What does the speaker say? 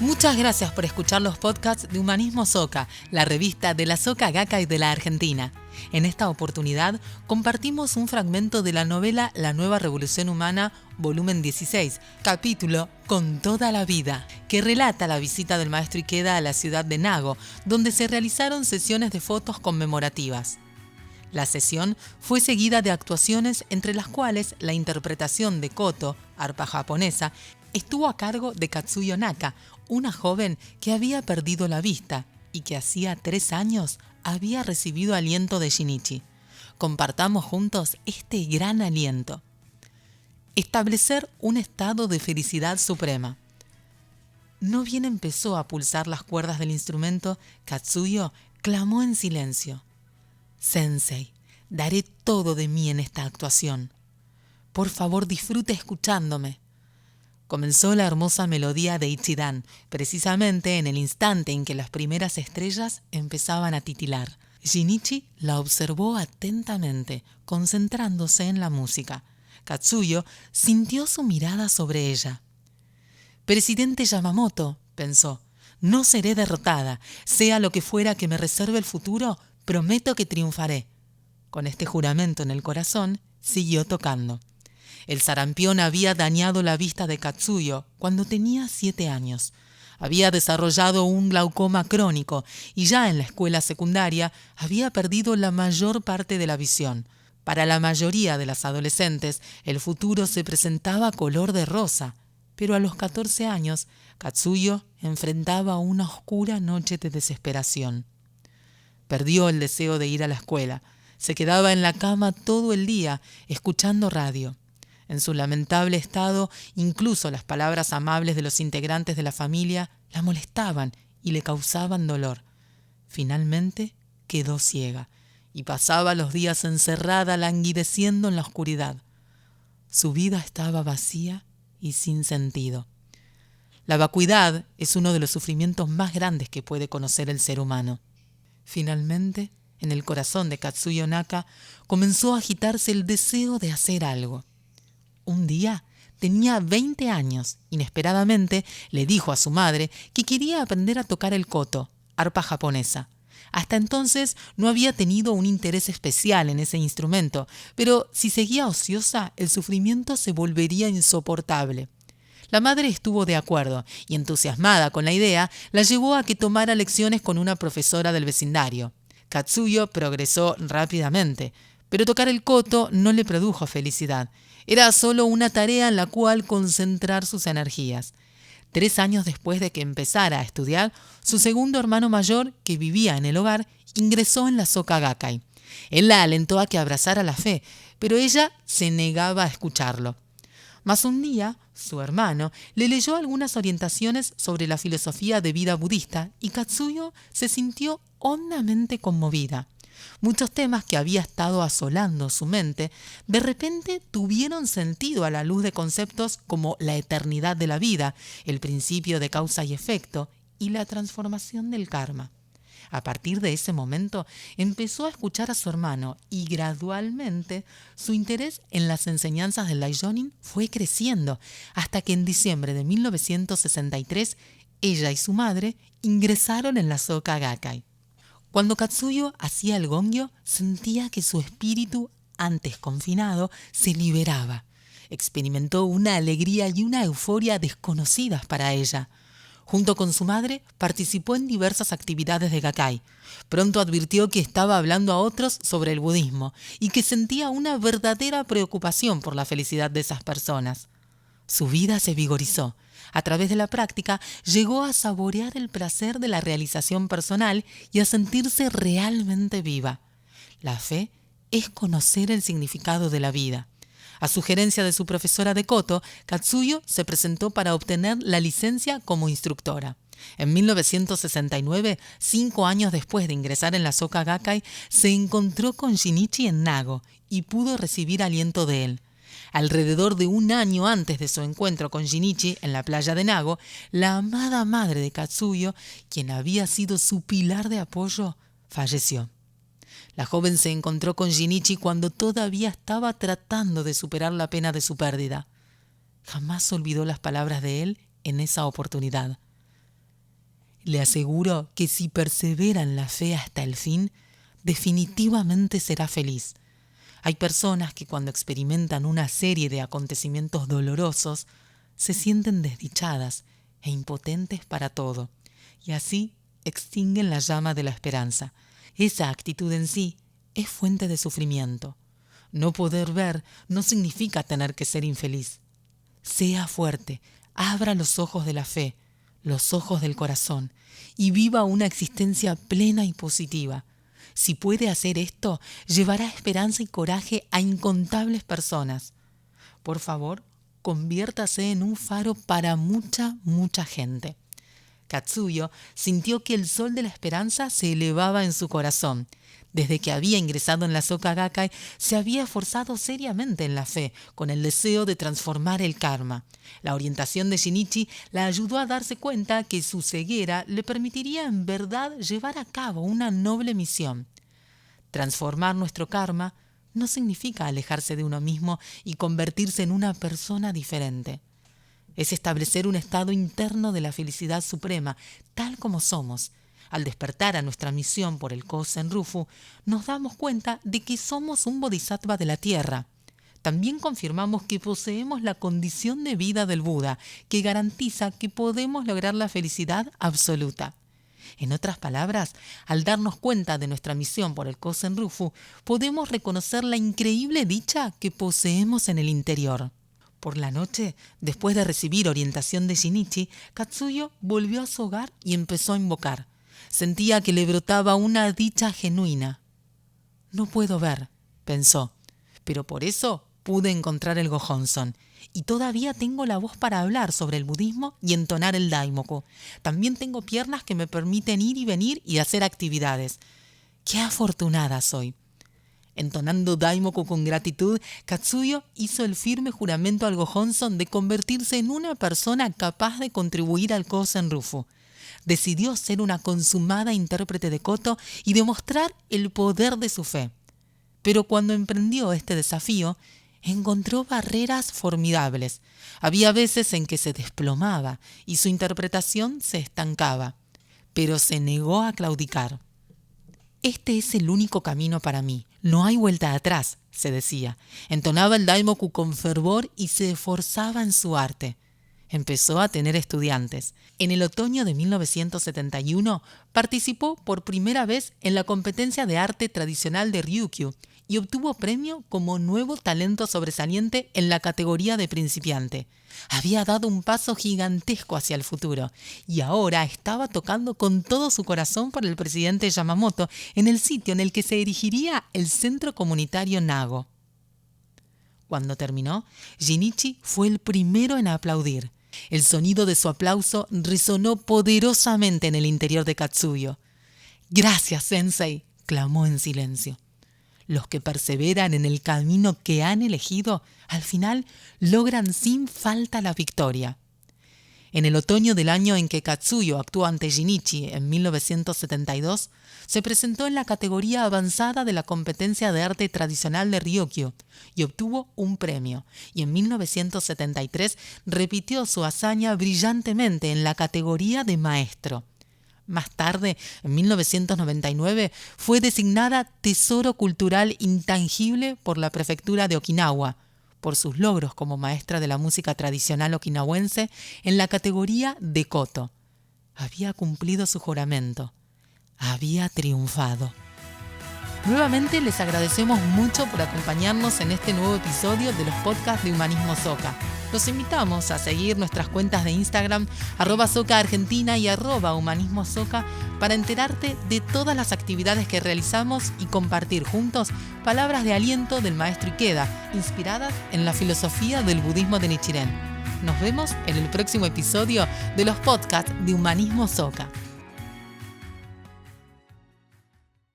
Muchas gracias por escuchar los podcasts de Humanismo Soka, la revista de la Soka Gakkai de la Argentina. En esta oportunidad compartimos un fragmento de la novela La Nueva Revolución Humana, volumen 16, capítulo Con toda la vida, que relata la visita del maestro Ikeda a la ciudad de Nago, donde se realizaron sesiones de fotos conmemorativas. La sesión fue seguida de actuaciones entre las cuales la interpretación de koto, arpa japonesa, estuvo a cargo de Katsuyo Naka, una joven que había perdido la vista y que hacía 3 años había recibido aliento de Shinichi. Compartamos juntos este gran aliento. Establecer un estado de felicidad suprema. No bien empezó a pulsar las cuerdas del instrumento, Katsuyo clamó en silencio: «Sensei, daré todo de mí en esta actuación. Por favor, disfrute escuchándome». Comenzó la hermosa melodía de Ichidan, precisamente en el instante en que las primeras estrellas empezaban a titilar. Shinichi la observó atentamente, concentrándose en la música. Katsuyo sintió su mirada sobre ella. «Presidente Yamamoto», pensó, «no seré derrotada. Sea lo que fuera que me reserve el futuro, prometo que triunfaré». Con este juramento en el corazón, siguió tocando. El sarampión había dañado la vista de Katsuyo cuando tenía 7 años. Había desarrollado un glaucoma crónico y ya en la escuela secundaria había perdido la mayor parte de la visión. Para la mayoría de las adolescentes, el futuro se presentaba color de rosa, pero a los 14 años, Katsuyo enfrentaba una oscura noche de desesperación. Perdió el deseo de ir a la escuela. Se quedaba en la cama todo el día, escuchando radio. En su lamentable estado, incluso las palabras amables de los integrantes de la familia la molestaban y le causaban dolor. Finalmente quedó ciega y pasaba los días encerrada, languideciendo en la oscuridad. Su vida estaba vacía y sin sentido. La vacuidad es uno de los sufrimientos más grandes que puede conocer el ser humano. Finalmente, en el corazón de Katsuyo Naka comenzó a agitarse el deseo de hacer algo. Un día tenía 20 años. Inesperadamente le dijo a su madre que quería aprender a tocar el koto, arpa japonesa. Hasta entonces no había tenido un interés especial en ese instrumento, pero si seguía ociosa, el sufrimiento se volvería insoportable. La madre estuvo de acuerdo y, entusiasmada con la idea, la llevó a que tomara lecciones con una profesora del vecindario. Katsuyo progresó rápidamente, pero tocar el koto no le produjo felicidad. Era solo una tarea en la cual concentrar sus energías. 3 años después de que empezara a estudiar, su segundo hermano mayor, que vivía en el hogar, ingresó en la Soka Gakkai. Él la alentó a que abrazara la fe, pero ella se negaba a escucharlo. Mas un día, su hermano le leyó algunas orientaciones sobre la filosofía de vida budista y Katsuyo se sintió hondamente conmovida. Muchos temas que había estado asolando su mente de repente tuvieron sentido a la luz de conceptos como la eternidad de la vida, el principio de causa y efecto y la transformación del karma. A partir de ese momento empezó a escuchar a su hermano y gradualmente su interés en las enseñanzas del Daishonin fue creciendo hasta que en diciembre de 1963 ella y su madre ingresaron en la Soka Gakkai. Cuando Katsuyo hacía el gongyo, sentía que su espíritu, antes confinado, se liberaba. Experimentó una alegría y una euforia desconocidas para ella. Junto con su madre, participó en diversas actividades de Gakkai. Pronto advirtió que estaba hablando a otros sobre el budismo y que sentía una verdadera preocupación por la felicidad de esas personas. Su vida se vigorizó. A través de la práctica, llegó a saborear el placer de la realización personal y a sentirse realmente viva. La fe es conocer el significado de la vida. A sugerencia de su profesora de koto, Katsuyo se presentó para obtener la licencia como instructora. En 1969, 5 años después de ingresar en la Soka Gakkai, se encontró con Shinichi en Nago y pudo recibir aliento de él. Alrededor de 1 año antes de su encuentro con Shinichi en la playa de Nago, la amada madre de Katsuyo, quien había sido su pilar de apoyo, falleció. La joven se encontró con Shinichi cuando todavía estaba tratando de superar la pena de su pérdida. Jamás olvidó las palabras de él en esa oportunidad. Le aseguro que si persevera en la fe hasta el fin, definitivamente será feliz. Hay personas que cuando experimentan una serie de acontecimientos dolorosos, se sienten desdichadas e impotentes para todo, y así extinguen la llama de la esperanza. Esa actitud en sí es fuente de sufrimiento. No poder ver no significa tener que ser infeliz. Sea fuerte, abra los ojos de la fe, los ojos del corazón, y viva una existencia plena y positiva. Si puede hacer esto, llevará esperanza y coraje a incontables personas. Por favor, conviértase en un faro para mucha gente. Katsuyo sintió que el sol de la esperanza se elevaba en su corazón. Desde que había ingresado en la Soka Gakkai, se había esforzado seriamente en la fe, con el deseo de transformar el karma. La orientación de Shinichi la ayudó a darse cuenta que su ceguera le permitiría en verdad llevar a cabo una noble misión. Transformar nuestro karma no significa alejarse de uno mismo y convertirse en una persona diferente. Es establecer un estado interno de la felicidad suprema, tal como somos. Al despertar a nuestra misión por el Kosen Rufu, nos damos cuenta de que somos un bodhisattva de la tierra. También confirmamos que poseemos la condición de vida del Buda, que garantiza que podemos lograr la felicidad absoluta. En otras palabras, al darnos cuenta de nuestra misión por el Kosen Rufu, podemos reconocer la increíble dicha que poseemos en el interior. Por la noche, después de recibir orientación de Shinichi, Katsuyo volvió a su hogar y empezó a invocar. Sentía que le brotaba una dicha genuina. No puedo ver, pensó, pero por eso pude encontrar el Gohonzon. Y todavía tengo la voz para hablar sobre el budismo y entonar el Daimoku. También tengo piernas que me permiten ir y venir y hacer actividades. ¡Qué afortunada soy! Entonando Daimoku con gratitud, Katsuyo hizo el firme juramento al Gohonzon de convertirse en una persona capaz de contribuir al Kosen Rufu. Decidió ser una consumada intérprete de Koto y demostrar el poder de su fe. Pero cuando emprendió este desafío, encontró barreras formidables. Había veces en que se desplomaba y su interpretación se estancaba, pero se negó a claudicar. Este es el único camino para mí. No hay vuelta atrás, se decía. Entonaba el Daimoku con fervor y se esforzaba en su arte. Empezó a tener estudiantes. En el otoño de 1971 participó por primera vez en la competencia de arte tradicional de Ryukyu y obtuvo premio como nuevo talento sobresaliente en la categoría de principiante. Había dado un paso gigantesco hacia el futuro y ahora estaba tocando con todo su corazón por el presidente Yamamoto en el sitio en el que se erigiría el centro comunitario Nago. Cuando terminó, Shinichi fue el primero en aplaudir. El sonido de su aplauso resonó poderosamente en el interior de Katsuyo. «Gracias, Sensei», clamó en silencio. Los que perseveran en el camino que han elegido, al final logran sin falta la victoria. En el otoño del año en que Katsuyo actuó ante Shinichi en 1972, se presentó en la categoría avanzada de la competencia de arte tradicional de Ryukyu y obtuvo un premio. Y en 1973 repitió su hazaña brillantemente en la categoría de maestro. Más tarde, en 1999, fue designada Tesoro Cultural Intangible por la Prefectura de Okinawa, por sus logros como maestra de la música tradicional okinawense en la categoría de Koto. Había cumplido su juramento. Había triunfado. Nuevamente les agradecemos mucho por acompañarnos en este nuevo episodio de los podcasts de Humanismo Soka. Los invitamos a seguir nuestras cuentas de Instagram @SokaArgentina y @humanismosoka para enterarte de todas las actividades que realizamos y compartir juntos palabras de aliento del maestro Ikeda, inspiradas en la filosofía del budismo de Nichiren. Nos vemos en el próximo episodio de los podcasts de Humanismo Soka.